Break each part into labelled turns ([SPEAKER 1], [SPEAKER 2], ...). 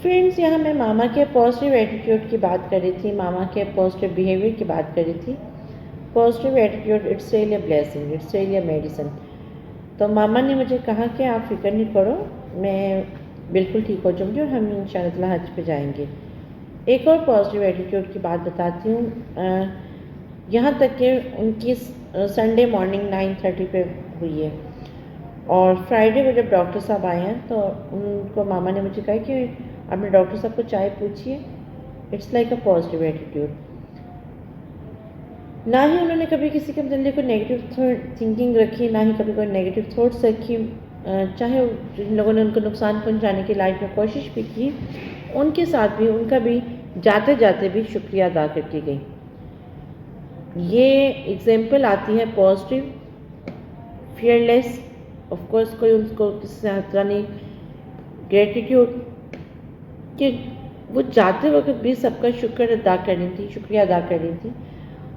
[SPEAKER 1] Friends, یہاں میں ماما کے پازیٹیو ایٹیٹیوڈ کی بات کر رہی تھی، ماما کے پازیٹیو بیہیویئر کی بات کر رہی تھی. Positive attitude it's really a blessing, it's really a medicine. تو ماما نے مجھے کہا کہ آپ فکر نہیں کرو، میں بالکل ٹھیک ہو جاؤں گی اور ہم ان شاء اللہ حج پہ جائیں گے. ایک اور پازیٹیو ایٹیٹیوڈ کی بات بتاتی ہوں. یہاں تک کہ ان کی سنڈے مارننگ 9:30 پہ ہوئی ہے، اور فرائیڈے کو جب ڈاکٹر صاحب آئے ہیں تو ان کو ماما نے مجھے کہا کہ اپنے ڈاکٹر صاحب کو چائے پوچھیے. It's like a positive attitude. نہ ہی انہوں نے کبھی کسی کے متعلق کوئی نیگیٹو تھنکنگ رکھی، نہ ہی کبھی کوئی نیگیٹو تھاٹس رکھی. چاہے جن لوگوں نے ان کو نقصان پہنچانے کی لائف میں کوشش بھی کی، ان کے ساتھ بھی ان کا بھی جاتے جاتے بھی شکریہ ادا کر کے گئی. یہ ایگزامپل آتی ہے پازیٹیو، فیئرلیس. آف کورس کوئی ان کو کسی سے خطرہ نہیں. گریٹیٹیوڈ کہ وہ جاتے وقت بھی سب کا شکر ادا کر رہی تھی، شکریہ ادا کر رہی تھی،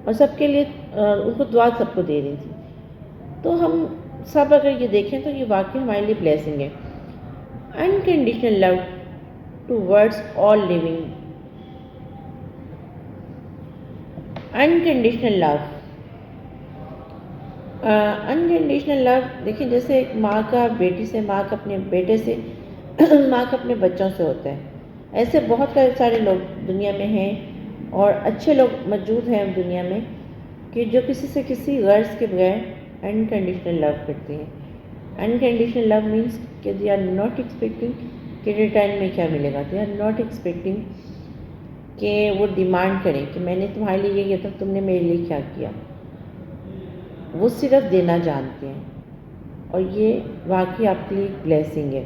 [SPEAKER 1] اور سب کے لیے ان کو دعا سب کو دے رہی تھی. تو ہم سب اگر یہ دیکھیں تو یہ واقعی ہمارے لیے بلیسنگ ہے. انکنڈیشنل لو ٹوورڈس آل لیونگ. انکنڈیشنل لو. انکنڈیشنل لو دیکھیں، جیسے ایک ماں کا بیٹی سے، ماں کا اپنے بیٹے سے، ماں کا اپنے بچوں سے ہوتا ہے. ایسے بہت سارے لوگ دنیا میں ہیں اور اچھے لوگ موجود ہیں دنیا میں کہ جو کسی سے کسی غرض کے بغیر انکنڈیشنل لو کرتے ہیں. انکنڈیشنل لو مینس کہ دے آر ناٹ ایکسپیکٹنگ کہ ریٹرن میں کیا ملے گا. دے آر ناٹ ایکسپیکٹنگ کہ وہ ڈیمانڈ کریں کہ میں نے تمہارے لیے یہ کیا تھا، تم نے میرے لیے کیا کیا. وہ صرف دینا جانتے ہیں، اور یہ واقعی آپ کے لیے بلیسنگ ہے.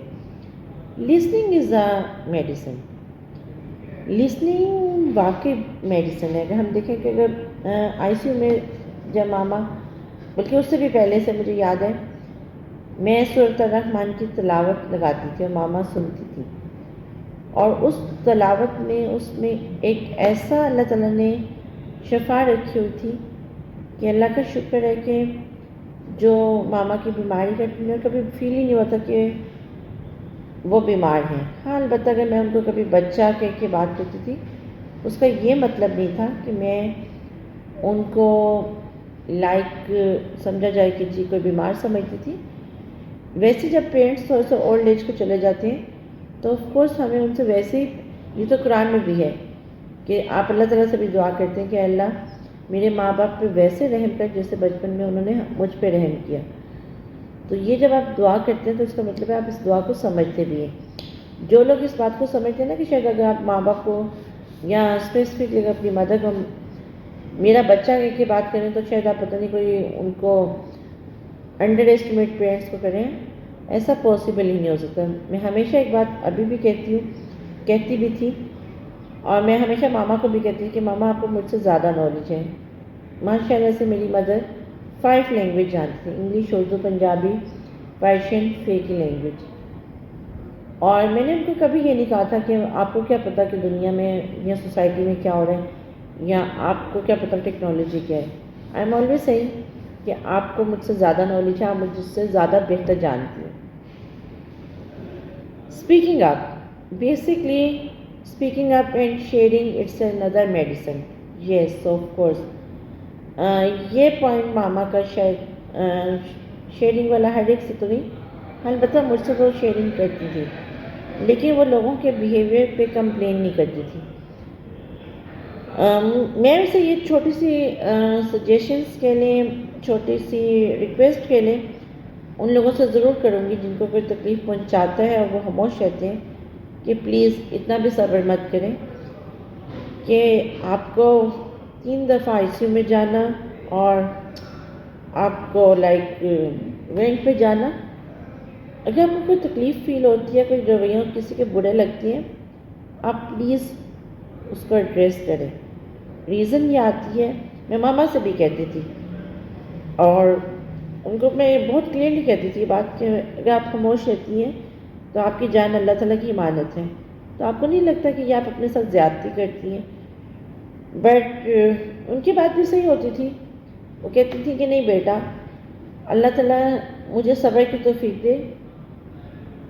[SPEAKER 1] Listening is a medicine. Listening واقعی میڈیسن ہے. اگر ہم دیکھیں کہ اگر آئی سی یو میں جب ماما، بلکہ اس سے بھی پہلے سے مجھے یاد ہے، میں سورۃ الرحمن کی تلاوت لگاتی تھی اور ماما سنتی تھی، اور اس تلاوت میں اس میں ایک ایسا اللہ تعالیٰ نے شفا رکھی ہوئی تھی کہ اللہ کا شکر ہے کہ جو ماما کی بیماری کا کبھی فیل ہی نہیں ہوتا کہ وہ بیمار ہیں. ہاں البتہ اگر میں ان کو کبھی بچہ کہہ کے بات کرتی تھی، اس کا یہ مطلب نہیں تھا کہ میں ان کو لائک سمجھا جائے کہ جی کوئی بیمار سمجھتی تھی. ویسے جب پیرنٹس تھوڑا سا اولڈ ایج کو چلے جاتے ہیں تو آف کورس ہمیں ان سے ویسے ہی، یہ تو قرآن میں بھی ہے کہ آپ اللہ تعالیٰ سے بھی دعا کرتے ہیں کہ اللہ میرے ماں باپ پہ ویسے رحم کر جیسے بچپن میں انہوں نے مجھ پہ رحم کیا. تو یہ جب آپ دعا کرتے ہیں تو اس کا مطلب ہے آپ اس دعا کو سمجھتے بھی ہیں. جو لوگ اس بات کو سمجھتے ہیں نا کہ شاید اگر آپ ماں باپ کو یا اسپیسیفک اگر اپنی مدر کو میرا بچہ کہہ کے بات کریں تو شاید آپ پتہ نہیں کوئی ان کو انڈر ایسٹیمیٹ پیرنٹس کو کریں، ایسا پاسبل ہی نہیں ہو سکتا. میں ہمیشہ ایک بات ابھی بھی کہتی ہوں، کہتی بھی تھی، اور میں ہمیشہ ماما کو بھی کہتی ہوں کہ ماما آپ کو مجھ سے زیادہ نالج ہے. ماشاء اللہ سے میری مدر 5 لینگویج جانتی تھی، انگلش، اردو، پنجابی، پرشین، فیکی لینگویج. اور میں نے ان کو کبھی یہ نہیں کہا تھا کہ آپ کو کیا پتہ کہ دنیا میں یا سوسائٹی میں کیا ہو رہا ہے، یا آپ کو کیا پتہ ٹیکنالوجی کیا ہے. آئی ایم آلویز سیئنگ کہ آپ کو مجھ سے زیادہ نالج ہے، آپ مجھ سے زیادہ بہتر جانتی ہیں. Speaking up, basically speaking up and sharing it's another medicine. Yes of course. یہ پوائنٹ ماما کا شاید شیئرنگ والا ہر ایک سے تو نہیں، البتہ مجھ سے تو شیئرنگ کرتی تھی، لیکن وہ لوگوں کے بیہیویئر پہ کمپلین نہیں کرتی تھی. میں اسے یہ چھوٹی سی سجیشنس کے لیے، چھوٹی سی ریکویسٹ کے لیے ان لوگوں سے ضرور کروں گی جن کو کوئی تکلیف پہنچاتا ہے اور وہ خاموش رہتے ہیں، کہ پلیز اتنا بھی صبر مت کریں کہ آپ کو 3 دفعہ آئی سی یو میں جانا اور آپ کو لائک رینٹ پہ جانا. اگر آپ کو کوئی تکلیف فیل ہوتی ہے، کوئی رویوں کسی کے برے لگتی ہیں، آپ پلیز اس کو ایڈریس کریں. ریزن یہ آتی ہے، میں ماما سے بھی کہتی تھی اور ان کو میں بہت کلیئرلی کہتی تھی یہ بات کہ اگر آپ خاموش رہتی ہیں تو آپ کی جان اللہ تعالیٰ کی امانت ہے. تو آپ کو نہیں لگتا کہ یہ آپ اپنے ساتھ زیادتی کرتی ہیں؟ بٹ ان کی بات بھی صحیح ہوتی تھی. وہ کہتی تھی کہ نہیں بیٹا، اللہ تعالیٰ مجھے صبر کی توفیق دے،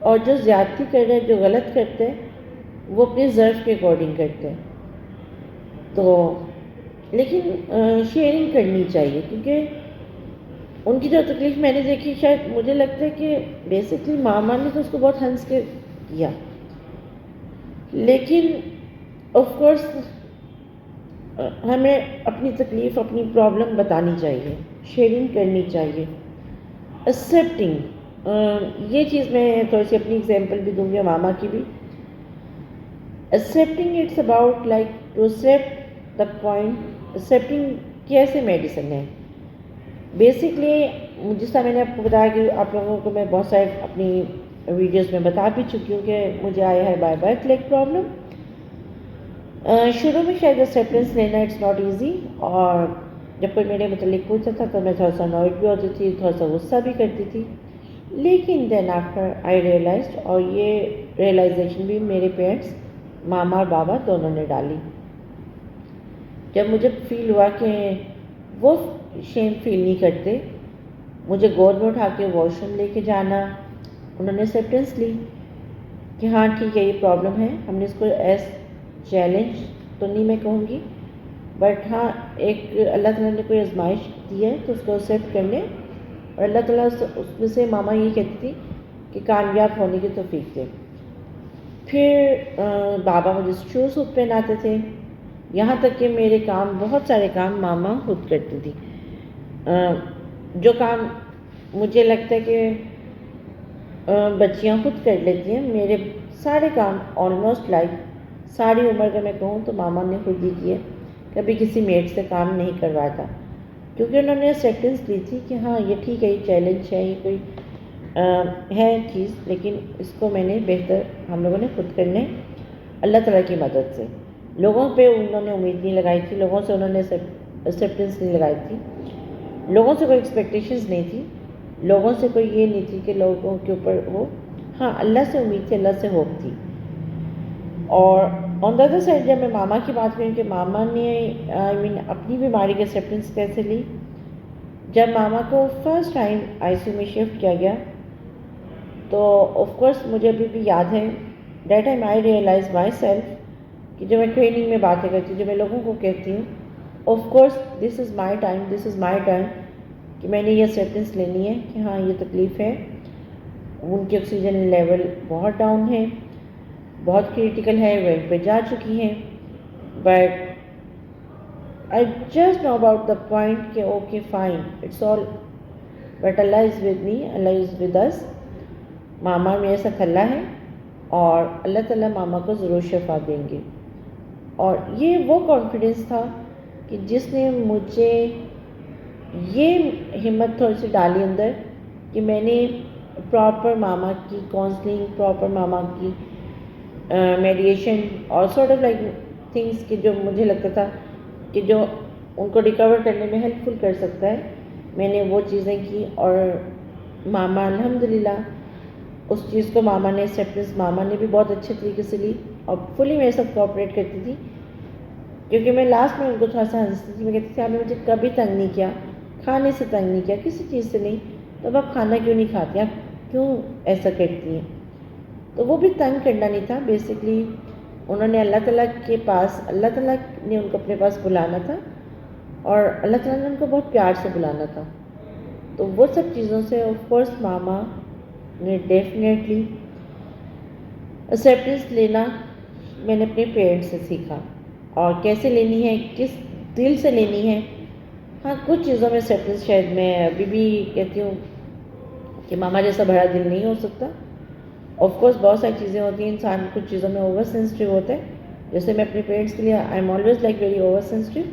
[SPEAKER 1] اور جو زیادتی کر رہے، جو غلط کرتے ہیں، وہ اپنے ظرف کے اکارڈنگ کرتے ہیں. تو لیکن شیئرنگ کرنی چاہیے، کیونکہ ان کی جو تکلیف میں نے دیکھی، شاید مجھے لگتا ہے کہ بیسکلی ماما نے تو اس کو بہت ہنس کے کیا، لیکن آف کورس ہمیں اپنی تکلیف، اپنی پرابلم بتانی چاہیے، شیئرنگ کرنی چاہیے. ایکسیپٹنگ، یہ چیز میں تھوڑی سی اپنی ایگزامپل بھی دوں گی ماما کی بھی. Accepting it's about like to accept the point. Accepting کیسے میڈیسن ہے بیسکلی، جس طرح میں نے آپ کو بتایا کہ آپ لوگوں کو میں بہت سارے اپنی ویڈیوز میں بتا بھی چکی ہوں کہ مجھے آیا ہے بائی برتھ لیگ پرابلم. شروع میں شاید ایکسیپٹنس لینا اٹس ناٹ ایزی، اور جب کوئی میرے متعلق پوچھتا تھا تو میں تھوڑا سا انوائڈ بھی ہوتی تھی، تھوڑا سا غصہ بھی کرتی تھی. لیکن دین آفٹر آئی ریئلائزڈ، اور یہ ریئلائزیشن بھی میرے پیرنٹس ماما اور بابا دونوں نے ڈالی. جب مجھے فیل ہوا کہ وہ شیم فیل نہیں کرتے، مجھے گود میں اٹھا کے واش روم لے کے جانا، انہوں نے ایکسیپٹنس لی کہ ہاں ٹھیک ہے یہ پرابلم ہے. ہم نے اس کو ایز چیلنج تو نہیں میں کہوں گی، بٹ ہاں ایک اللہ تعالیٰ نے کوئی آزمائش دی ہے تو اس کو ایکسیپٹ کر لیں. اور اللہ تعالیٰ اس میں سے ماما یہ کہتی تھی کہ کامیاب ہونے کی توفیق دے. پھر بابا مجھے شوز خود پہناتے تھے، یہاں تک کہ میرے کام، بہت سارے کام ماما خود کرتی تھی. جو کام مجھے لگتا ہے کہ بچیاں خود کر لیتی ہیں، میرے سارے کام آلموسٹ لائک ساری عمر کا میں کہوں تو ماما نے خود ہی کیے. کبھی کسی میٹ سے کام نہیں کروایا تھا، کیونکہ انہوں نے ایکسیپٹنس لی تھی کہ ہاں یہ ٹھیک ہے، یہ چیلنج ہے، یہ کوئی ہے چیز، لیکن اس کو میں نے بہتر ہم لوگوں نے خود کرنے اللہ تعالیٰ کی مدد سے. لوگوں پہ انہوں نے امید نہیں لگائی تھی، لوگوں سے انہوں نے ایکسیپٹنس نہیں لگائی تھی، لوگوں سے کوئی ایکسپیکٹیشنز نہیں تھی، لوگوں سے کوئی یہ نہیں تھی کہ لوگوں کے اوپر وہ، ہاں اللہ سے امید تھی، اللہ سے ہوپ تھی. اور آن دا ادر سائڈ جب میں ماما کی بات کروں کہ ماما نے اپنی بیماری کی ایکسیپٹنس کیسے لی. جب ماما کو first time I C U میں شفٹ کیا گیا تو آف کورس مجھے ابھی بھی یاد ہے، that time I realise myself کہ جو میں ٹریننگ میں باتیں کرتی ہوں، جو میں لوگوں کو کہتی ہوں of course this is my time, this is my time, کہ میں نے یہ ایکسیپٹنس لینی ہے کہ ہاں یہ تکلیف ہے. ان کی آکسیجن لیول بہت ڈاؤن ہے، بہت کریٹیکل ہے، ویٹ پہ جا چکی ہیں، but I just know about the point کہ okay fine it's all, but اللہ از ود می، اللہ از ود اس. ماما میرے ساتھ اللہ ہے، اور اللہ تعالیٰ ماما کو ضرور شفا دیں گے. اور یہ وہ کانفیڈنس تھا کہ جس نے مجھے یہ ہمت تھوڑی سی ڈالی اندر کہ میں نے پراپر ماما کی کاؤنسلنگ، پراپر ماما کی میڈیشن اور سارٹ آف لائک تھنگس کہ جو مجھے لگتا تھا کہ جو ان کو ریکور کرنے میں ہیلپ فل کر سکتا ہے، میں نے وہ چیزیں کی. اور ماما الحمدللہ اس چیز کو ماما نے ایکسیپٹنس ماما نے بھی بہت اچھے طریقے سے لی اور فلی میرے ساتھ کوآپریٹ کرتی تھی. کیونکہ میں لاسٹ میں ان کو تھوڑا سا ہنستی تھی، میں کہتی تھی آپ نے مجھے کبھی تنگ نہیں کیا، کھانے سے تنگ نہیں کیا، کسی چیز سے نہیں، تو اب آپ کھانا کیوں نہیں کھاتے، آپ کیوں ایسا کرتی ہیں. تو وہ بھی تنگ کرنا نہیں تھا، بیسکلی انہوں نے اللہ تعالیٰ کے پاس، اللہ تعالیٰ نے ان کو اپنے پاس بلانا تھا اور اللہ تعالیٰ نے ان کو بہت پیار سے بلانا تھا. تو وہ سب چیزوں سے آف کورس ماما نے ڈیفینیٹلی ایکسیپٹنس لینا میں نے اپنے پیرنٹس سے سیکھا، اور کیسے لینی ہے، کس دل سے لینی ہے. ہاں کچھ چیزوں میں ایکسیپٹنس شاید میں ابھی بھی کہتی ہوں کہ ماما جیسا بڑا دل نہیں ہو سکتا. آف کورس بہت ساری چیزیں ہوتی ہیں، انسان کچھ چیزوں میں اوور سینسٹیو ہوتا ہے، جیسے میں اپنے پیرنٹس کے لیے I am always like very over sensitive,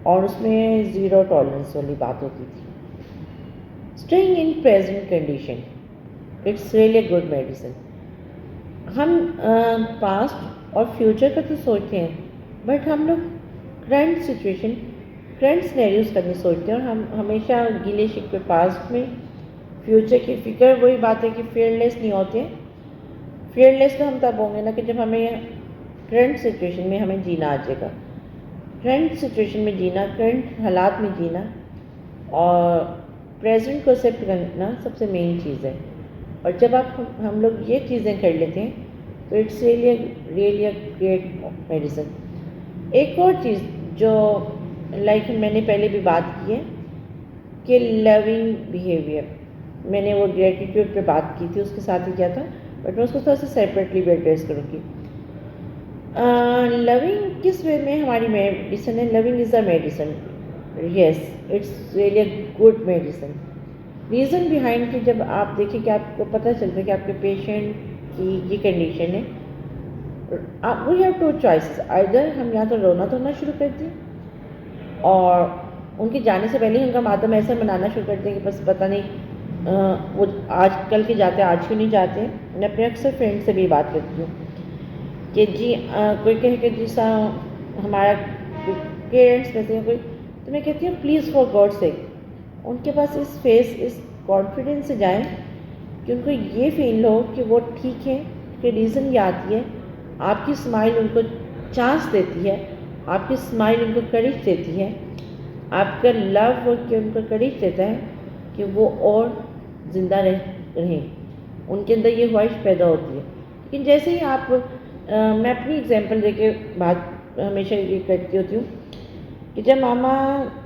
[SPEAKER 1] اور اس میں زیرو ٹالرنس والی بات ہوتی تھی. Staying in present condition it's really a good medicine. ہم پاسٹ اور فیوچر کا تو سوچتے ہیں، بٹ ہم لوگ کرنٹ سچویشن، کرنٹ سینیریوز کا نہیں سوچتے، اور ہم ہمیشہ گلے شکوے پاسٹ میں، فیوچر کی فکر. وہی بات ہے کہ فیئرلیس نہیں ہوتے. فیئرلیس تو ہم تب ہوں گے نا کہ جب ہمیں کرنٹ سچویشن میں ہمیں جینا آ جائے گا. کرنٹ سچویشن میں جینا، کرنٹ حالات میں جینا اور پریزنٹ کو ایکسیپٹ کرنا سب سے مین چیز ہے. اور جب آپ ہم لوگ یہ چیزیں کر لیتے ہیں تو it's really a great medicine. ایک اور چیز جو لائک میں نے پہلے بھی بات کی ہے کہ لونگ بیہیویئر، میں نے وہ گریٹیٹیوڈ پہ بات کی تھی، اس کے ساتھ ہی کیا تھا، بٹ میں اس کو تھوڑا سا سیپریٹلی بھی ایڈریس کروں گی. لونگ کس وے میں ہماری میڈیسن ہے؟ لونگ is a medicine, yes it's really a good medicine. Reason behind کہ جب آپ دیکھیں کہ آپ کو پتہ چلتا ہے کہ آپ کے پیشنٹ کی یہ کنڈیشن ہے، we have two choices. Either ہم یا تو رونا دھونا شروع کر دیں اور ان کے جانے سے پہلے ہی ان کا ماتم ایسا منانا شروع کر دیں کہ بس پتہ نہیں وہ آج کل کے جاتے آج کیوں نہیں جاتے. میں اپنے اکثر فرینڈ سے بھی بات کرتی ہوں کہ جی کوئی کہے کہ جی ہمارا پیرنٹس کہتے ہیں کوئی، تو میں کہتی ہوں پلیز فار گاڈ سیک ان کے پاس اس فیس اس کانفیڈنس سے جائیں کہ ان کو یہ فیل ہو کہ وہ ٹھیک ہے. کہ ریزن یہ آتی ہے آپ کی اسمائل ان کو چانس دیتی ہے، آپ کی اسمائل ان کو کریج دیتی ہے، آپ کا لو وہ کہ ان کو کریج دیتا ہے کہ وہ اور زندہ رہیں، ان کے اندر یہ خواہش پیدا ہوتی ہے. لیکن جیسے ہی آپ میں اپنی ایگزامپل دے کے بات ہمیشہ یہ کرتی ہوتی ہوں کہ جب ماما،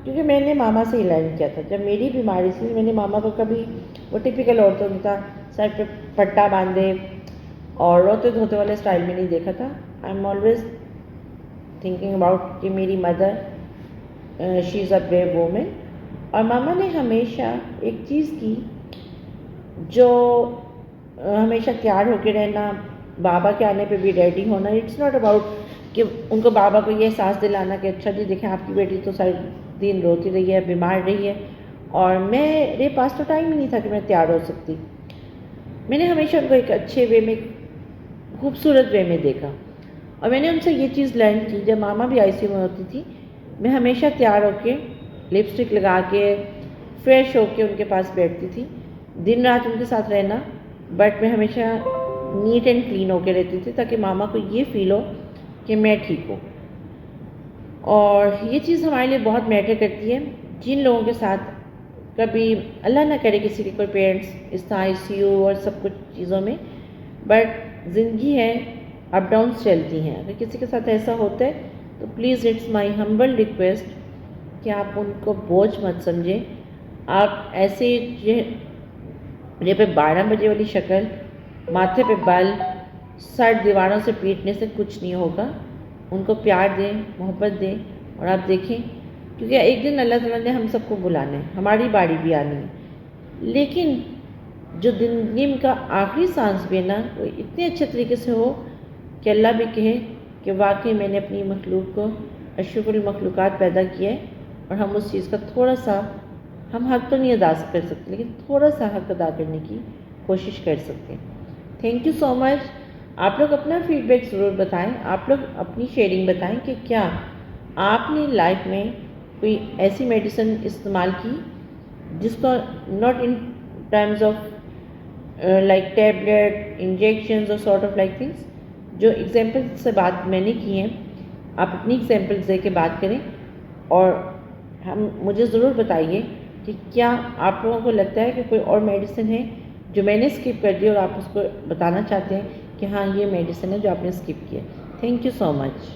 [SPEAKER 1] کیونکہ میں نے ماما سے ہی لرن کیا تھا، جب میری بیماری تھی میں نے ماما کو کبھی وہ ٹپیکل عورتوں کی تھا سر پہ پٹا باندھے اور روتے دھوتے والے اسٹائل میں نہیں دیکھا تھا. I am always thinking about کہ میری mother she is a brave woman. اور ماما نے ہمیشہ ایک چیز کی جو ہمیشہ تیار ہو کے رہنا، بابا کے آنے پہ بھی ریڈی ہونا. اٹس ناٹ اباؤٹ کہ ان کو بابا کو یہ احساس دلانا کہ اچھا جی دیکھیں آپ کی بیٹی تو سارے دن روتی رہی ہے، بیمار رہی ہے، اور میرے پاس تو ٹائم ہی نہیں تھا کہ میں تیار ہو سکتی. میں نے ہمیشہ ان کو ایک اچھے وے میں، خوبصورت وے میں دیکھا، اور میں نے ان سے یہ چیز لرن کی. جب ماما بھی آئی سی یو میں ہوتی تھی میں ہمیشہ تیار ہو کے لپسٹک لگا کے فریش ہو کے ان کے پاس بیٹھتی تھی، دن رات ان کے ساتھ رہنا، بٹ میں ہمیشہ نیٹ اینڈ کلین ہو کے رہتی تھی تاکہ ماما کو یہ فیل ہو کہ میں ٹھیک ہوں. اور یہ چیز ہمارے لیے بہت میٹر کرتی ہے. جن لوگوں کے ساتھ کبھی اللہ نہ کرے کسی کے کوئی پیرنٹس اس طرح آئی سی یو اور سب کچھ چیزوں میں، بٹ زندگی ہے، اپ ڈاؤنس چلتی ہیں، اگر کسی کے ساتھ ایسا ہوتا ہے تو please it's my humble request کہ آپ ان کو بوجھ مت سمجھیں. آپ ایسے یہ پہ 12 بجے والی شکل، ماتھے پہ بل، سر دیواروں سے پیٹنے سے کچھ نہیں ہوگا. ان کو پیار دیں، محبت دیں، اور آپ دیکھیں کیونکہ ایک دن اللہ تعالیٰ نے ہم سب کو بلانا ہے، ہماری باری بھی آنی ہے. لیکن جو زندگی کا آخری سانس بھی ہے نا وہ اتنے اچھے طریقے سے ہو کہ اللہ بھی کہے کہ واقعی میں نے اپنی مخلوق کو اشرف المخلوقات پیدا کیا ہے، اور ہم اس چیز کا تھوڑا سا، ہم حق تو نہیں ادا کر سکتے لیکن تھوڑا سا حق ادا کرنے کی کوشش کر سکتے ہیں. تھینک یو سو مچ. آپ لوگ اپنا فیڈ بیک ضرور بتائیں، آپ لوگ اپنی شیئرنگ بتائیں کہ کیا آپ نے لائف میں کوئی ایسی میڈیسن استعمال کی جس کو not in terms of like tablet injections اور سارٹ آف لائک تھنگس. جو ایگزامپل سے بات میں نے کی ہیں آپ اپنی ایگزامپلس دے کے بات کریں، اور مجھے ضرور بتائیے کہ کیا آپ لوگوں کو لگتا ہے کہ کوئی اور میڈیسن ہے جو میں نے اسکپ کر دی اور آپ اس کو بتانا چاہتے ہیں کہ ہاں یہ میڈیسن ہے جو آپ نے اسکپ کیا. Thank you so much.